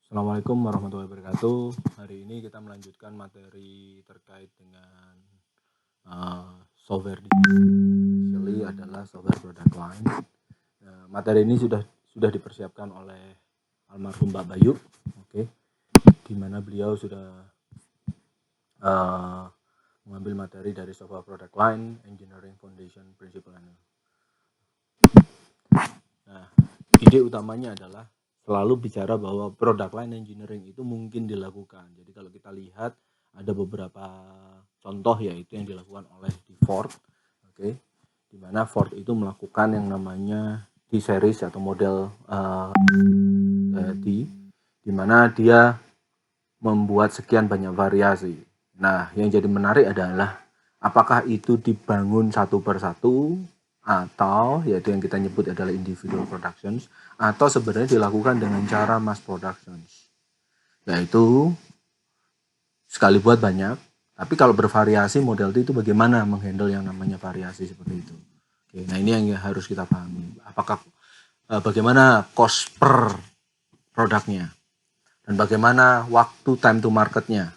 Assalamualaikum warahmatullahi wabarakatuh. Hari ini kita melanjutkan materi terkait dengan software especially adalah software product line. Materi ini sudah dipersiapkan oleh almarhum Mbak Bayu, di mana beliau sudah mengambil materi dari software product line, engineering foundation, principle. Nah, ide utamanya adalah selalu bicara bahwa product line engineering itu mungkin dilakukan. Jadi kalau kita lihat ada beberapa contoh yaitu yang dilakukan oleh di Ford, di mana Ford itu melakukan yang namanya T-series atau model T, di mana dia membuat sekian banyak variasi. Nah, yang jadi menarik adalah apakah itu dibangun satu persatu atau yaitu yang kita nyebut adalah individual productions atau sebenarnya dilakukan dengan cara mass productions, yaitu sekali buat banyak, tapi kalau bervariasi model itu bagaimana menghandle yang namanya variasi seperti itu. Oke, nah ini yang harus kita pahami, apakah bagaimana cost per produknya dan bagaimana waktu time to marketnya.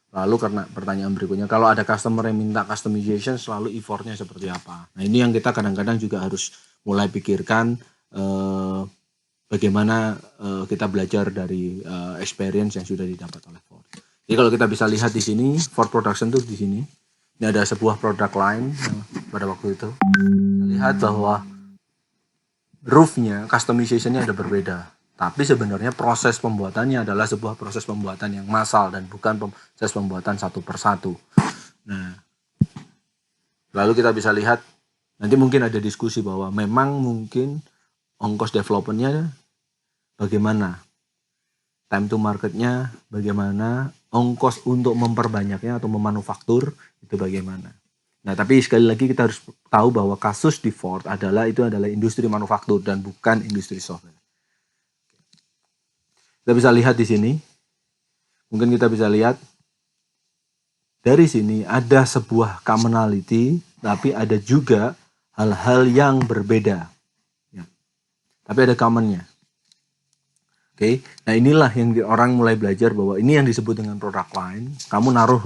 Lalu karena pertanyaan berikutnya, kalau ada customer yang minta customization, selalu effortnya seperti apa? Nah ini yang kita kadang-kadang juga harus mulai pikirkan bagaimana kita belajar dari experience yang sudah didapat oleh Ford. Jadi kalau kita bisa lihat di sini, Ford Production tuh di sini. Ini ada sebuah product line pada waktu itu. Kita lihat bahwa roofnya, customizationnya ada berbeda. Tapi sebenarnya proses pembuatannya adalah sebuah proses pembuatan yang massal dan bukan proses pembuatan satu persatu. Nah, lalu kita bisa lihat, nanti mungkin ada diskusi bahwa memang mungkin ongkos developmentnya bagaimana, time to marketnya bagaimana, ongkos untuk memperbanyaknya atau memanufaktur itu bagaimana. Nah, tapi sekali lagi kita harus tahu bahwa kasus di Ford itu adalah industri manufaktur dan bukan industri software. Kita bisa lihat di sini, mungkin kita bisa lihat dari sini ada sebuah commonality, tapi ada juga hal-hal yang berbeda. Ya. Tapi ada commonnya. Oke, nah inilah yang orang mulai belajar bahwa ini yang disebut dengan product line. Kamu naruh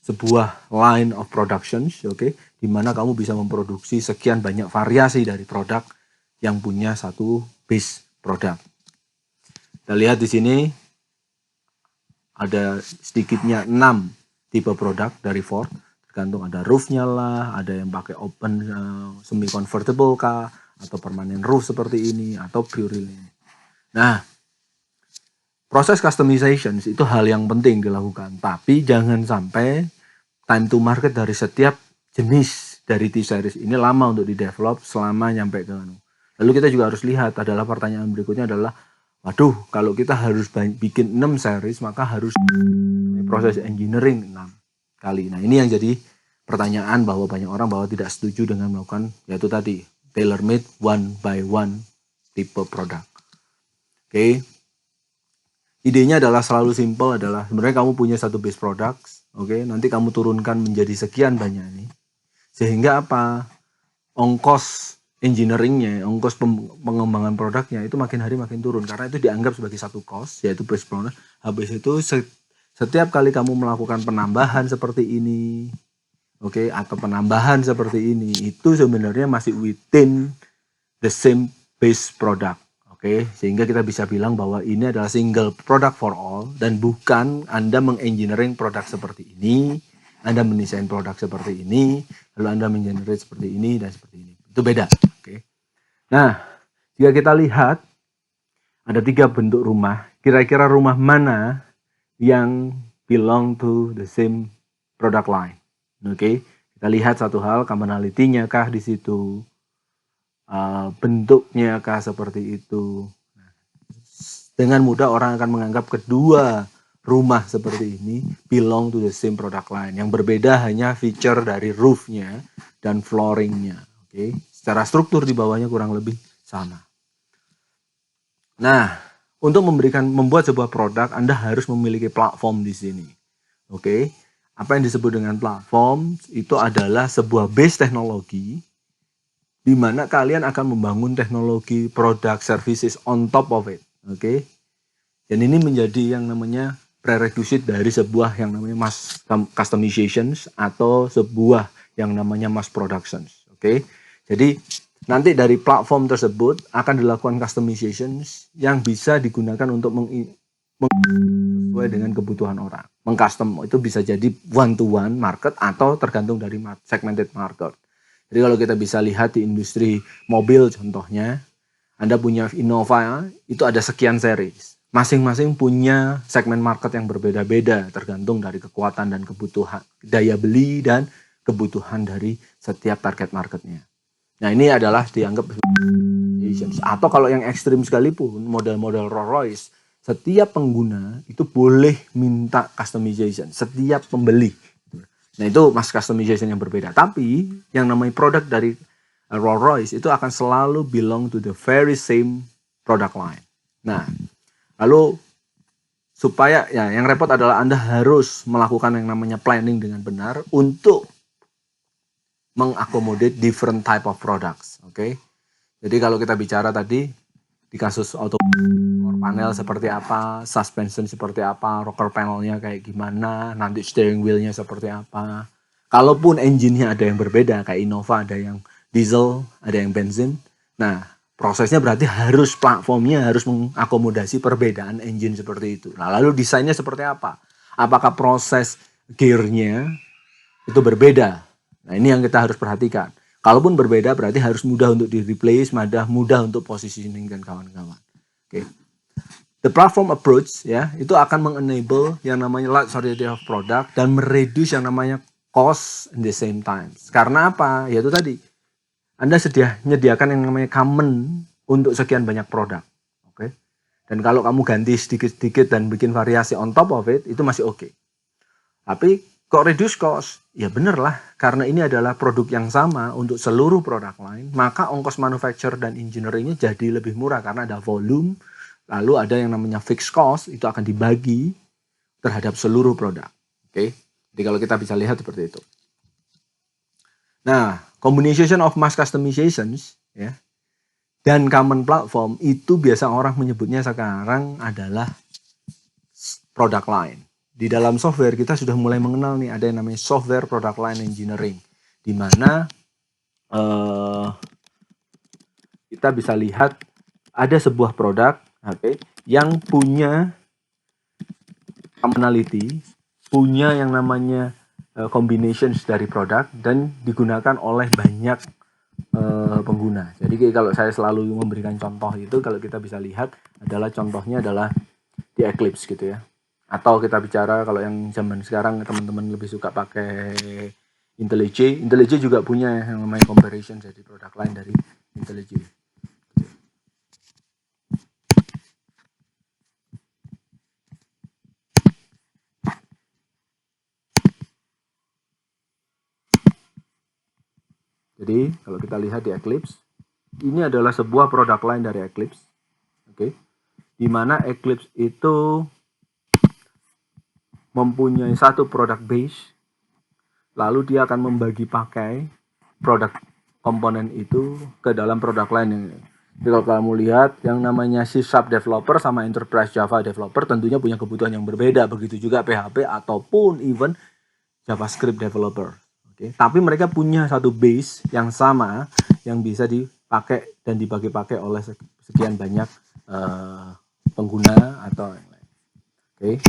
sebuah line of productions, di mana kamu bisa memproduksi sekian banyak variasi dari produk yang punya satu base produk. Kita lihat di sini ada sedikitnya 6 tipe produk dari Ford. Tergantung ada roofnya lah, ada yang pakai open semi convertible kah, atau permanent roof seperti ini, atau pure ini. Nah, proses customization itu hal yang penting dilakukan, tapi jangan sampai time to market dari setiap jenis dari T-series ini lama untuk di-develop selama nyampe ke Lalu kita juga harus lihat adalah pertanyaan berikutnya adalah, waduh, kalau kita harus bikin 6 series, maka harus proses engineering 6 kali. Nah, ini yang jadi pertanyaan bahwa banyak orang bahwa tidak setuju dengan melakukan, yaitu tadi, tailor-made one by one tipe produk. Oke. Idenya adalah selalu simple, adalah sebenarnya kamu punya satu base products, nanti kamu turunkan menjadi sekian banyak ini. Sehingga apa? Ongkos engineeringnya, ongkos pengembangan produknya itu makin hari makin turun karena itu dianggap sebagai satu cost, yaitu base product. Habis itu setiap kali kamu melakukan penambahan seperti ini, atau penambahan seperti ini, itu sebenarnya masih within the same base product. Sehingga kita bisa bilang bahwa ini adalah single product for all dan bukan Anda mengengineering produk seperti ini, Anda mendesain produk seperti ini, lalu Anda mengenerate seperti ini dan seperti ini. Itu beda. Nah, jika kita lihat ada 3 bentuk rumah, kira-kira rumah mana yang belong to the same product line? Kita lihat satu hal, commonality-nya kah di situ, bentuknya kah seperti itu. Dengan mudah orang akan menganggap kedua rumah seperti ini belong to the same product line. Yang berbeda hanya feature dari roofnya dan flooringnya. Secara struktur di bawahnya kurang lebih sama. Nah, untuk membuat sebuah produk, Anda harus memiliki platform di sini. Apa yang disebut dengan platform itu adalah sebuah base teknologi di mana kalian akan membangun teknologi, produk, services on top of it. Dan ini menjadi yang namanya prerequisite dari sebuah yang namanya mass customizations atau sebuah yang namanya mass productions. Oke. Jadi nanti dari platform tersebut akan dilakukan customizations yang bisa digunakan untuk sesuai dengan kebutuhan orang. Mengcustom itu bisa jadi one to one market atau tergantung dari segmented market. Jadi kalau kita bisa lihat di industri mobil contohnya, Anda punya Innova itu ada sekian series. Masing-masing punya segmen market yang berbeda-beda tergantung dari kekuatan dan kebutuhan, daya beli dan kebutuhan dari setiap target marketnya. Nah ini adalah dianggap atau kalau yang ekstrim sekalipun model-model Rolls Royce, setiap pengguna itu boleh minta customization, setiap pembeli. Nah itu mass customization yang berbeda. Tapi yang namanya produk dari Rolls Royce itu akan selalu belong to the very same product line. Nah, lalu supaya ya yang repot adalah Anda harus melakukan yang namanya planning dengan benar untuk mengakomodir different type of products. Oke. Jadi kalau kita bicara tadi di kasus auto panel seperti apa, suspension seperti apa, rocker panelnya kayak gimana, nanti steering wheelnya seperti apa. Kalaupun engine-nya ada yang berbeda, kayak Innova ada yang diesel, ada yang bensin. Nah, prosesnya berarti harus platformnya harus mengakomodasi perbedaan engine seperti itu. Nah, lalu desainnya seperti apa? Apakah proses gearnya itu berbeda? Nah, ini yang kita harus perhatikan. Kalaupun berbeda berarti harus mudah untuk di-replace, mudah untuk positioning dan kawan-kawan. Oke. The platform approach ya, itu akan mengenable yang namanya large variety of product dan mereduce yang namanya cost in the same time. Karena apa? Yaitu tadi Anda menyediakan yang namanya common untuk sekian banyak produk. Oke. Dan kalau kamu ganti sedikit-sedikit dan bikin variasi on top of it, itu masih oke. Tapi kok reduce cost? Ya bener lah, karena ini adalah produk yang sama untuk seluruh produk lain, maka ongkos manufacture dan engineeringnya jadi lebih murah karena ada volume, lalu ada yang namanya fixed cost, itu akan dibagi terhadap seluruh produk. Oke, jadi kalau kita bisa lihat seperti itu. Nah, combination of mass customizations ya dan common platform itu biasa orang menyebutnya sekarang adalah product line. Di dalam software kita sudah mulai mengenal nih ada yang namanya software product line engineering, di mana kita bisa lihat ada sebuah produk yang punya commonality, punya yang namanya combinations dari produk dan digunakan oleh banyak pengguna. Jadi kalau saya selalu memberikan contoh itu, kalau kita bisa lihat adalah contohnya adalah di Eclipse gitu ya. Atau kita bicara kalau yang zaman sekarang teman-teman lebih suka pakai IntelliJ. IntelliJ juga punya yang namanya comparison jadi produk lain dari IntelliJ. Jadi kalau kita lihat di Eclipse, ini adalah sebuah produk lain dari Eclipse. Oke. Di mana Eclipse itu mempunyai satu produk base, lalu dia akan membagi pakai produk komponen itu ke dalam produk lain. Jadi kalau kamu lihat yang namanya C# developer sama Enterprise Java developer tentunya punya kebutuhan yang berbeda, begitu juga PHP ataupun even JavaScript developer. Oke. Tapi mereka punya satu base yang sama yang bisa dipakai dan dibagi pakai oleh sekian banyak pengguna atau yang lain. Oke.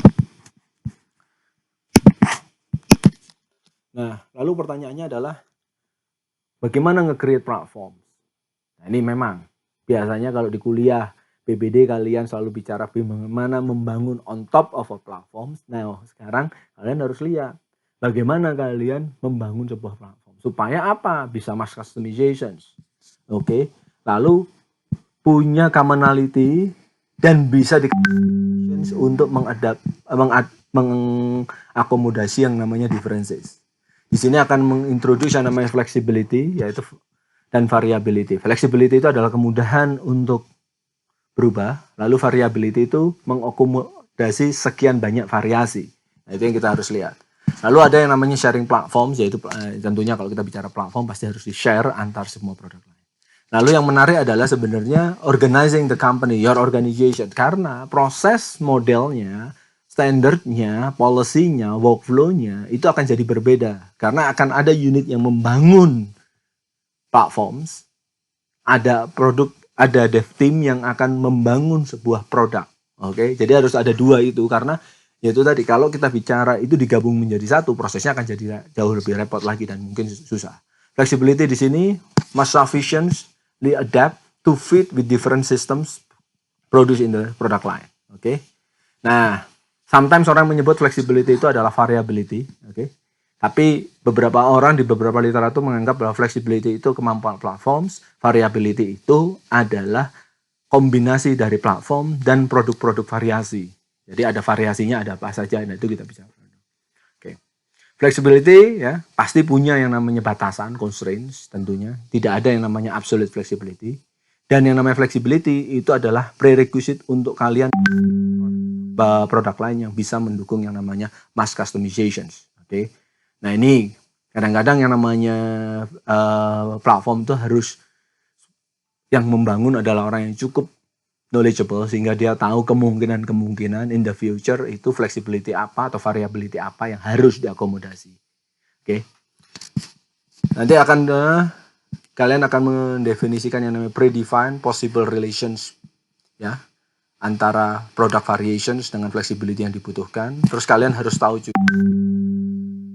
Nah, lalu pertanyaannya adalah bagaimana nge-create platform? Nah, ini memang biasanya kalau di kuliah PBD kalian selalu bicara bagaimana membangun on top of a platform. Nah, sekarang kalian harus lihat bagaimana kalian membangun sebuah platform. Supaya apa? Bisa mass customizations. Oke. Lalu punya commonality dan bisa di untuk mengakomodasi yang namanya differences. Di sini akan mengintroduce yang namanya flexibility, yaitu dan variability. Flexibility itu adalah kemudahan untuk berubah, lalu variability itu mengakomodasi sekian banyak variasi. Nah, itu yang kita harus lihat. Lalu ada yang namanya sharing platform, yaitu tentunya kalau kita bicara platform pasti harus di-share antar semua produk lain. Lalu yang menarik adalah sebenarnya organizing the company, your organization. Karena proses modelnya, standarnya, policy-nya, workflow-nya itu akan jadi berbeda. Karena akan ada unit yang membangun platforms, ada produk, ada dev team yang akan membangun sebuah produk. Oke, jadi harus ada dua itu karena yaitu tadi kalau kita bicara itu digabung menjadi satu, prosesnya akan jadi jauh lebih repot lagi dan mungkin susah. Flexibility di sini must sufficiently adapt to fit with different systems produced in the product line. Oke. Nah, sometimes orang menyebut flexibility itu adalah variability, oke. Tapi beberapa orang di beberapa literatur menganggap bahwa flexibility itu kemampuan platforms, variability itu adalah kombinasi dari platform dan produk-produk variasi. Jadi ada variasinya, ada apa saja, nah itu kita bicara. Oke. Flexibility ya pasti punya yang namanya batasan, constraints tentunya. Tidak ada yang namanya absolute flexibility. Dan yang namanya flexibility itu adalah prerequisite untuk kalian produk lain yang bisa mendukung yang namanya mass customizations. Oke. Nah ini kadang-kadang yang namanya platform itu harus yang membangun adalah orang yang cukup knowledgeable sehingga dia tahu kemungkinan-kemungkinan in the future itu flexibility apa atau variability apa yang harus diakomodasi. Oke. Nanti akan kalian akan mendefinisikan yang namanya predefined possible relations ya antara product variations dengan flexibility yang dibutuhkan. Terus kalian harus tahu juga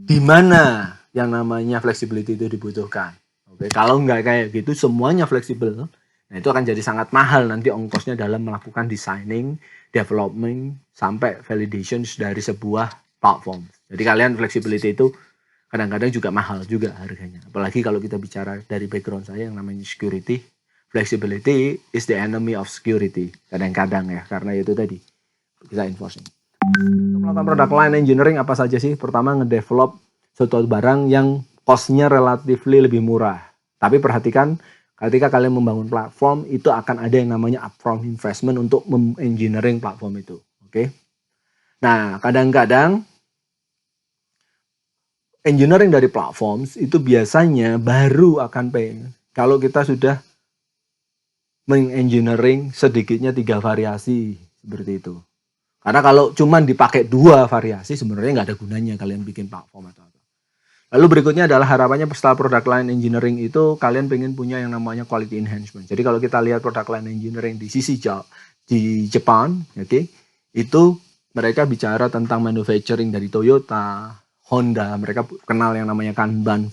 di mana yang namanya flexibility itu dibutuhkan. Oke, kalau nggak kayak gitu semuanya fleksibel, nah itu akan jadi sangat mahal nanti ongkosnya dalam melakukan designing, development, sampai validations dari sebuah platform. Jadi kalian flexibility itu kadang-kadang juga mahal juga harganya. Apalagi kalau kita bicara dari background saya yang namanya security, flexibility is the enemy of security. Kadang-kadang ya, karena itu tadi kita enforcing. Untuk melakukan product line engineering apa saja sih? Pertama ngedevelop suatu barang yang cost-nya relatively lebih murah. Tapi perhatikan ketika kalian membangun platform itu akan ada yang namanya upfront investment untuk engineering platform itu. Oke. Nah, kadang-kadang engineering dari platforms itu biasanya baru akan pay kalau kita sudah mengengineering sedikitnya 3 variasi seperti itu. Karena kalau cuman dipakai 2 variasi sebenarnya nggak ada gunanya kalian bikin platform atau apa. Lalu berikutnya adalah harapannya setelah product line engineering itu kalian pengen punya yang namanya quality enhancement. Jadi kalau kita lihat product line engineering di sisi di Jepang, oke, itu mereka bicara tentang manufacturing dari Toyota, Honda, mereka kenal yang namanya Kanban,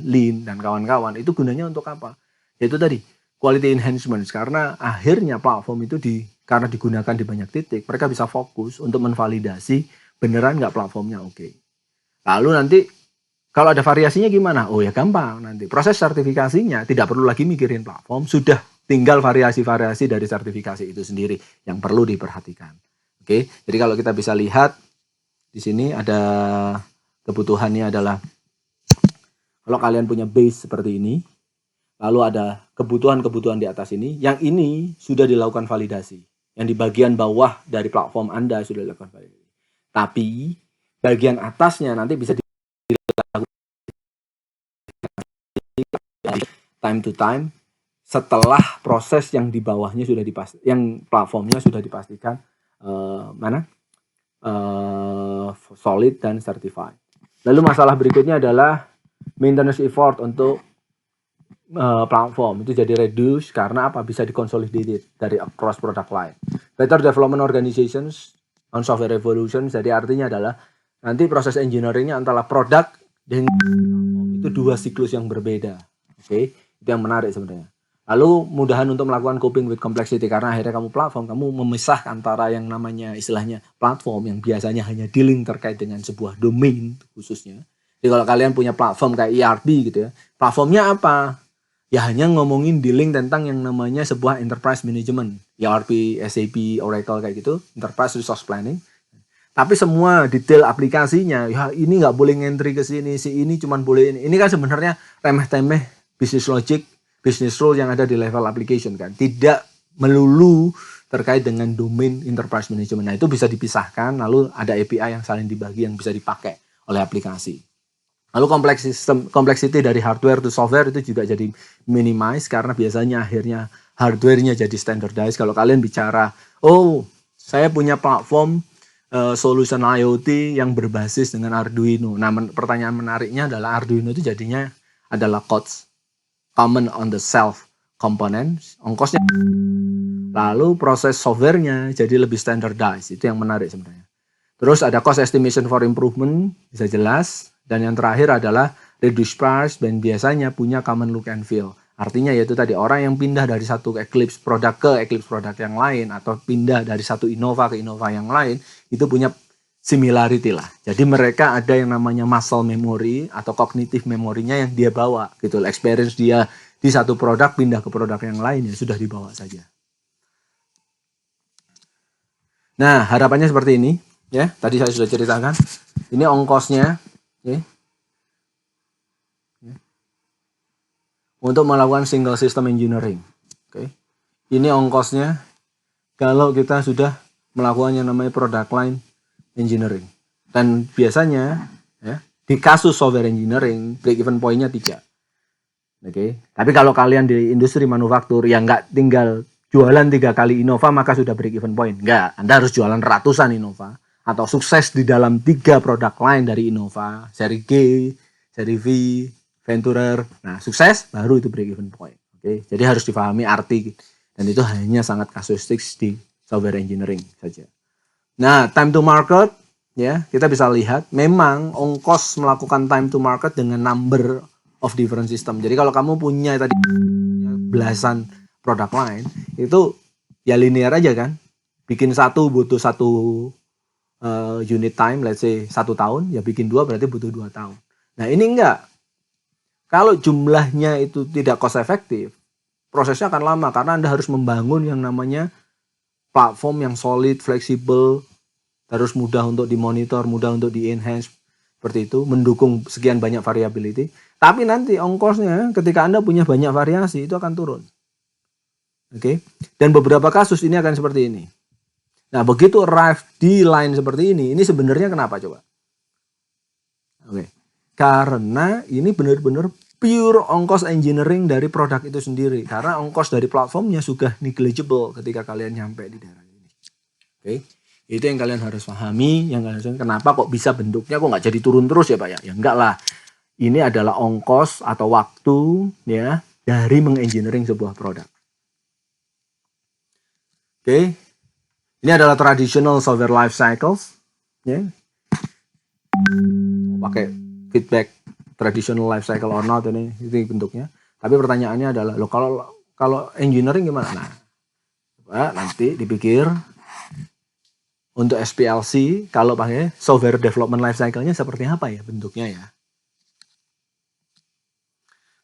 Lean dan kawan-kawan. Itu gunanya untuk apa? Yaitu tadi quality enhancement karena akhirnya platform itu karena digunakan di banyak titik, mereka bisa fokus untuk menvalidasi beneran nggak platformnya oke. Lalu nanti kalau ada variasinya gimana? Oh ya gampang nanti. Proses sertifikasinya tidak perlu lagi mikirin platform, sudah tinggal variasi-variasi dari sertifikasi itu sendiri yang perlu diperhatikan. Oke, jadi kalau kita bisa lihat di sini ada kebutuhannya adalah kalau kalian punya base seperti ini, lalu ada kebutuhan-kebutuhan di atas ini, yang ini sudah dilakukan validasi. Yang di bagian bawah dari platform Anda sudah dilakukan validasi. Tapi bagian atasnya nanti bisa dilakukan time to time setelah proses yang di bawahnya sudah dipastikan, yang platformnya sudah dipastikan solid dan certified. Lalu masalah berikutnya adalah maintenance effort untuk platform itu jadi reduce karena apa? Bisa dikonsolidated dari across product line. Better development organizations on software revolution, jadi artinya adalah nanti proses engineeringnya antara produk dan platform itu 2 siklus yang berbeda. Oke, itu yang menarik sebenarnya. Lalu mudahan untuk melakukan coping with complexity karena akhirnya kamu platform, kamu memisah antara yang namanya istilahnya platform yang biasanya hanya dealing terkait dengan sebuah domain khususnya. Jadi kalau kalian punya platform kayak ERP gitu ya, platformnya apa? Ya hanya ngomongin dealing tentang yang namanya sebuah enterprise management, ERP, SAP, Oracle kayak gitu, enterprise resource planning. Tapi semua detail aplikasinya, ya ini nggak boleh ngentry ke sini, si ini cuma boleh ini. Ini kan sebenarnya remeh-temeh business logic, business rule yang ada di level application kan. Tidak melulu terkait dengan domain enterprise management. Nah itu bisa dipisahkan, lalu ada API yang saling dibagi yang bisa dipakai oleh aplikasi. Lalu complexity dari hardware to software itu juga jadi minimize karena biasanya akhirnya hardware-nya jadi standardized. Kalau kalian bicara, oh saya punya platform solution IoT yang berbasis dengan Arduino. Nah, pertanyaan menariknya adalah Arduino itu jadinya adalah codes common on the self components, ongkosnya. Lalu proses software-nya jadi lebih standardized. Itu yang menarik sebenarnya. Terus ada cost estimation for improvement, bisa jelas. Dan yang terakhir adalah reduce price dan biasanya punya common look and feel. Artinya yaitu tadi orang yang pindah dari satu Eclipse produk ke Eclipse produk yang lain atau pindah dari satu Innova ke Innova yang lain itu punya similarity lah. Jadi mereka ada yang namanya muscle memory atau cognitive memorinya yang dia bawa gitu. Experience dia di satu produk pindah ke produk yang lain ya sudah dibawa saja. Nah, harapannya seperti ini ya. Tadi saya sudah ceritakan. Ini ongkosnya. Okay. Untuk melakukan single system engineering. Okay. Ini ongkosnya kalau kita sudah melakukan yang namanya product line engineering. Dan biasanya ya, di kasus software engineering break even point-nya 3. Okay. Tapi kalau kalian di industri manufaktur yang nggak tinggal jualan 3 kali Innova maka sudah break even point. Nggak, Anda harus jualan ratusan Innova. Atau sukses di dalam 3 produk line dari Innova, seri G, seri V, Venturer. Nah, sukses baru itu break even point. Oke, jadi harus dipahami arti dan itu hanya sangat kasuistik di software engineering saja. Nah, time to market ya, kita bisa lihat memang ongkos melakukan time to market dengan number of different system. Jadi kalau kamu punya tadi belasan produk line, itu ya linear aja kan. Bikin satu butuh satu unit time, let's say 1 tahun, ya bikin 2 berarti butuh 2 tahun. Nah ini enggak. Kalau jumlahnya itu tidak cost efektif, prosesnya akan lama karena Anda harus membangun yang namanya platform yang solid, fleksibel, terus mudah untuk dimonitor, mudah untuk di-enhance, seperti itu, mendukung sekian banyak variability. Tapi nanti ongkosnya ketika Anda punya banyak variasi, itu akan turun. Oke. Dan beberapa kasus ini akan seperti ini. Nah, begitu arrive di line seperti ini sebenarnya kenapa coba? Oke. Karena ini benar-benar pure ongkos engineering dari produk itu sendiri. Karena ongkos dari platformnya sudah negligible ketika kalian nyampe di daerah ini. Oke. Itu yang kalian harus pahami, yang kalian kenapa kok bisa bentuknya kok nggak jadi turun terus ya Pak ya? Ya enggak lah. Ini adalah ongkos atau waktu ya dari mengengineering sebuah produk. Oke. Ini adalah traditional software life cycles, ya. Pakai feedback traditional life cycle or not ini bentuknya. Tapi pertanyaannya adalah, loh kalau engineering gimana? Nah, coba nanti dipikir untuk SPLC kalau pakai software development life cycle-nya seperti apa ya bentuknya ya.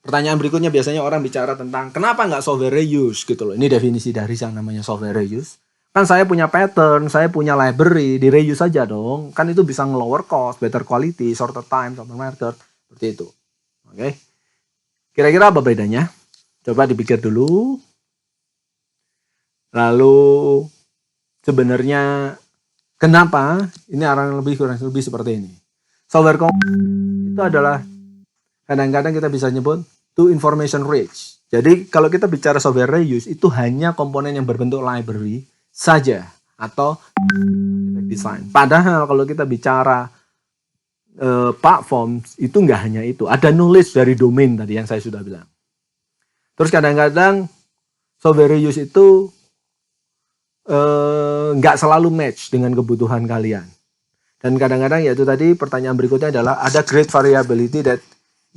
Pertanyaan berikutnya biasanya orang bicara tentang kenapa nggak software reuse gitu loh. Ini definisi dari yang namanya software reuse. Kan saya punya pattern, saya punya library, di reuse saja dong. Kan itu bisa nge-lower cost, better quality, shorter time, shorter method, seperti itu. Oke. Kira-kira apa bedanya? Coba dipikir dulu. Lalu sebenarnya kenapa ini kurang lebih seperti ini. Software itu adalah kadang-kadang kita bisa nyebut to information rich. Jadi kalau kita bicara software reuse itu hanya komponen yang berbentuk library saja atau design. Padahal kalau kita bicara platform itu nggak hanya itu, ada knowledge dari domain tadi yang saya sudah bilang. Terus kadang-kadang software reuse itu nggak selalu match dengan kebutuhan kalian. Dan kadang-kadang yaitu tadi pertanyaan berikutnya adalah ada great variability that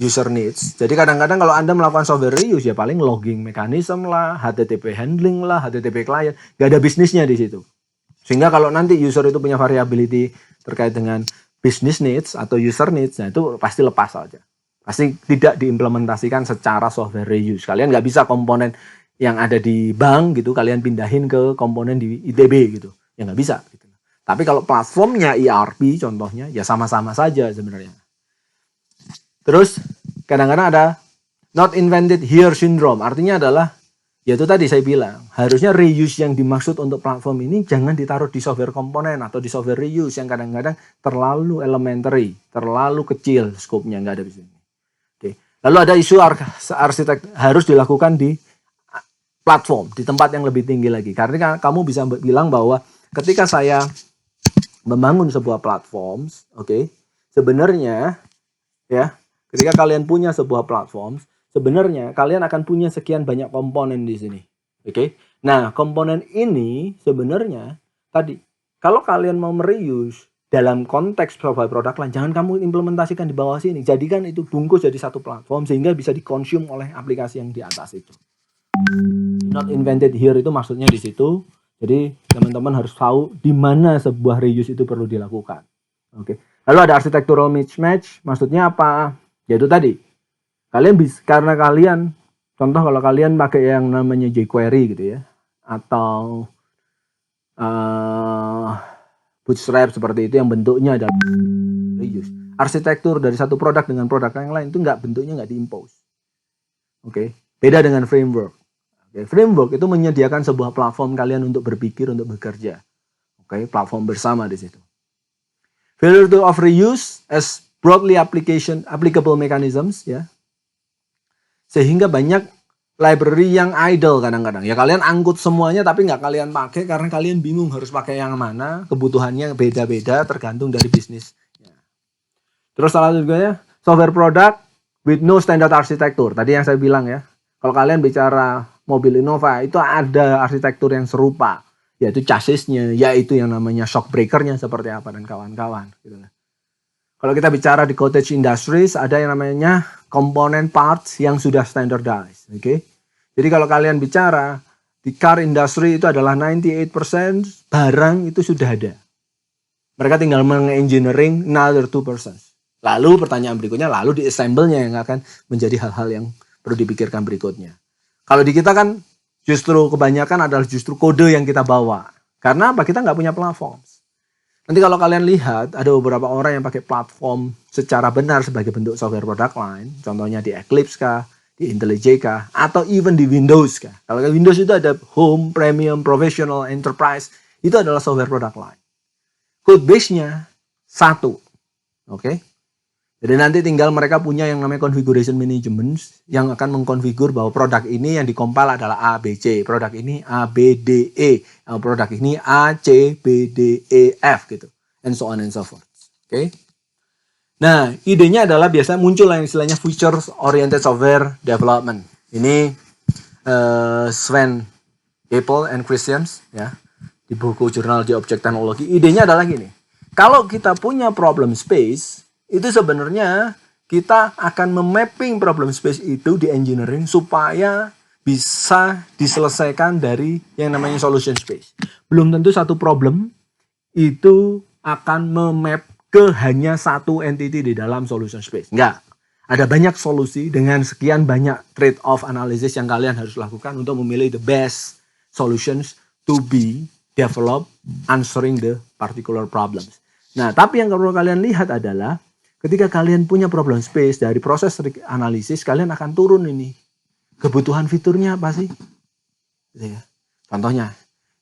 user needs. Jadi kadang-kadang kalau Anda melakukan software reuse ya paling logging mechanism lah, HTTP handling lah, HTTP client, nggak ada bisnisnya di situ. Sehingga kalau nanti user itu punya variability terkait dengan business needs atau user needs, nah itu pasti lepas saja. Pasti tidak diimplementasikan secara software reuse. Kalian nggak bisa komponen yang ada di bank gitu, kalian pindahin ke komponen di ITB gitu. Ya nggak bisa. Gitu. Tapi kalau platformnya ERP contohnya, ya sama-sama saja sebenarnya. Terus kadang-kadang ada not invented here syndrome. Artinya adalah Yaitu tadi saya bilang, harusnya reuse yang dimaksud untuk platform ini jangan ditaruh di software komponen atau di software reuse yang kadang-kadang terlalu elementary, terlalu kecil skopnya, nggak ada di sini. Oke. Lalu ada isu arsitek harus dilakukan di platform, di tempat yang lebih tinggi lagi. Karena kamu bisa bilang bahwa ketika saya membangun sebuah platform, oke, sebenarnya ya, ketika kalian punya sebuah platform, sebenarnya kalian akan punya sekian banyak komponen di sini. Oke. Nah, komponen ini sebenarnya tadi kalau kalian mau mereuse dalam konteks software product line, jangan kamu implementasikan di bawah sini. Jadikan itu bungkus jadi satu platform sehingga bisa dikonsum oleh aplikasi yang di atas itu. Not invented here itu maksudnya di situ. Jadi teman-teman harus tahu di mana sebuah reuse itu perlu dilakukan. Oke. Lalu ada architectural mismatch, maksudnya apa? Yaitu tadi kalian bisa, karena kalian contoh kalau kalian pakai yang namanya jQuery gitu ya, atau Bootstrap seperti itu yang bentuknya adalah reuse. Arsitektur dari satu produk dengan produk yang lain itu bentuknya nggak diimpose. Oke, beda dengan framework. Oke, framework itu menyediakan sebuah platform kalian untuk berpikir, untuk bekerja. Oke, platform bersama di situ. Failure of reuse as broadly applicable mechanisms ya. Sehingga banyak library yang idle kadang-kadang. Ya kalian angkut semuanya tapi nggak kalian pakai karena kalian bingung harus pakai yang mana. Kebutuhannya beda-beda tergantung dari bisnis. Terus salah juga software product with no standard arsitektur. Tadi yang saya bilang ya. Kalau kalian bicara mobil Innova itu ada arsitektur yang serupa. Yaitu chassisnya, yaitu yang namanya shock breakernya seperti apa dan kawan-kawan. Gitu. Kalau kita bicara di cottage industries ada yang namanya komponen parts yang sudah standardized, oke? Okay? Jadi kalau kalian bicara di car industry itu adalah 98% barang itu sudah ada. Mereka tinggal mengengineering another 2%. Lalu pertanyaan berikutnya, lalu di assemble-nya yang akan menjadi hal-hal yang perlu dipikirkan berikutnya. Kalau di kita kan justru kebanyakan adalah justru kode yang kita bawa. Karena apa? Kita nggak punya platform. Nanti kalau kalian lihat, ada beberapa orang yang pakai platform secara benar sebagai bentuk software product line. Contohnya di Eclipse kah, di IntelliJ kah, atau even di Windows kah. Kalau Windows itu ada Home, Premium, Professional, Enterprise. Itu adalah software product line. Code base-nya satu. Oke. Jadi nanti tinggal mereka punya yang namanya configuration management yang akan mengkonfigur bahwa produk ini yang dikompil adalah A, B, C. Produk ini A, B, D, E. Produk ini A, C, B, D, E, F gitu. And so on and so forth. Oke. Nah, idenya adalah biasanya muncul yang istilahnya feature oriented software development. Ini Sven Apple and Christians ya di buku jurnal di Object Technology. Idenya adalah gini. Kalau kita punya problem space itu sebenarnya kita akan memapping problem space itu di engineering supaya bisa diselesaikan dari yang namanya solution space. Belum tentu satu problem itu akan memap ke hanya satu entity di dalam solution space. Enggak. Ada banyak solusi dengan sekian banyak trade-off analysis yang kalian harus lakukan untuk memilih the best solutions to be developed answering the particular problems. Nah, tapi yang perlu kalian lihat adalah ketika kalian punya problem space dari proses analisis, kalian akan turun ini. Kebutuhan fiturnya apa sih? Contohnya,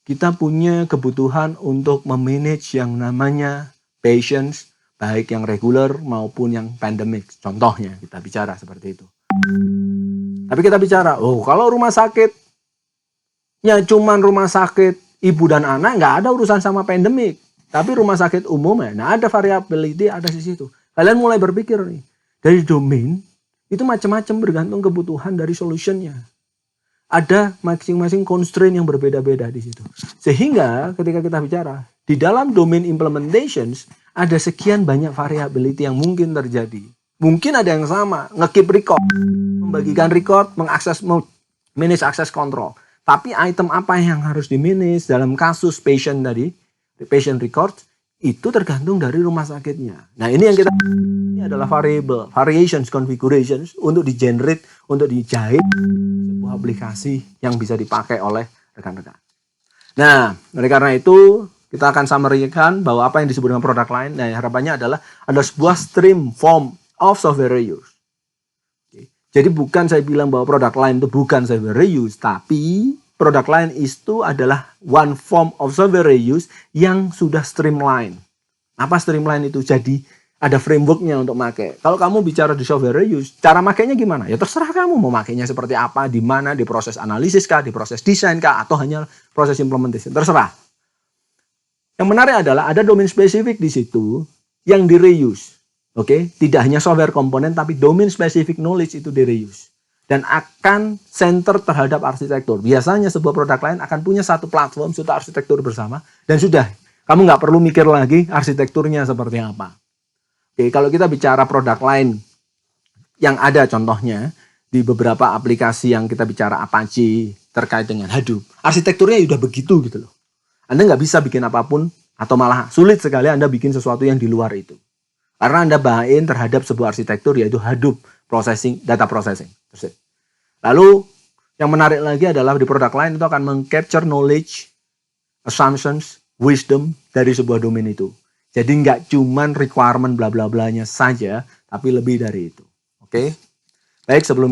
kita punya kebutuhan untuk memanage yang namanya patients, baik yang regular maupun yang pandemic. Contohnya, kita bicara seperti itu. Tapi kita bicara, kalau rumah sakitnya cuman rumah sakit ibu dan anak, nggak ada urusan sama pandemic. Tapi rumah sakit umum, ada variability, ada di situ. Kalian mulai berpikir nih, dari domain itu macam-macam bergantung kebutuhan dari solutionnya. Ada masing-masing constraint yang berbeda-beda di situ. Sehingga ketika kita bicara, di dalam domain implementations, ada sekian banyak variability yang mungkin terjadi. Mungkin ada yang sama, nge-keep record, membagikan record, manage access control. Tapi item apa yang harus di-manage dalam kasus patient tadi, patient record, itu tergantung dari rumah sakitnya. Nah, ini adalah variations, configurations untuk di-generate, untuk dijahit sebuah aplikasi yang bisa dipakai oleh rekan-rekan. Nah, oleh karena itu, kita akan summary-kan bahwa apa yang disebut dengan product line. Nah, harapannya adalah ada sebuah stream form of software reuse. Jadi bukan saya bilang bahwa produk lain itu bukan software reuse, tapi produk lain itu adalah one form of software reuse yang sudah streamline. Apa streamline itu? Jadi ada frameworknya untuk pakai. Kalau kamu bicara di software reuse, cara makainya gimana? Ya terserah kamu mau makainya seperti apa, di mana, di proses analisis kah, di proses desain kah, atau hanya proses implementation. Terserah. Yang menarik adalah ada domain spesifik di situ yang di reuse. Oke, tidak hanya software komponen, tapi domain spesifik knowledge itu di reuse. Dan akan center terhadap arsitektur. Biasanya sebuah produk lain akan punya satu platform, satu arsitektur bersama, dan sudah. Kamu nggak perlu mikir lagi arsitekturnya seperti apa. Oke, kalau kita bicara produk lain yang ada contohnya di beberapa aplikasi yang kita bicara Apache terkait dengan Hadoop, arsitekturnya udah begitu gitu loh. Anda nggak bisa bikin apapun atau malah sulit sekali Anda bikin sesuatu yang di luar itu. Karena Anda buy-in terhadap sebuah arsitektur yaitu Hadoop processing, data processing. Lalu yang menarik lagi adalah di produk lain itu akan meng-capture knowledge, assumptions, wisdom dari sebuah domain itu. Jadi nggak cuman requirement bla bla blanya saja, tapi lebih dari itu. Oke? Baik, sebelum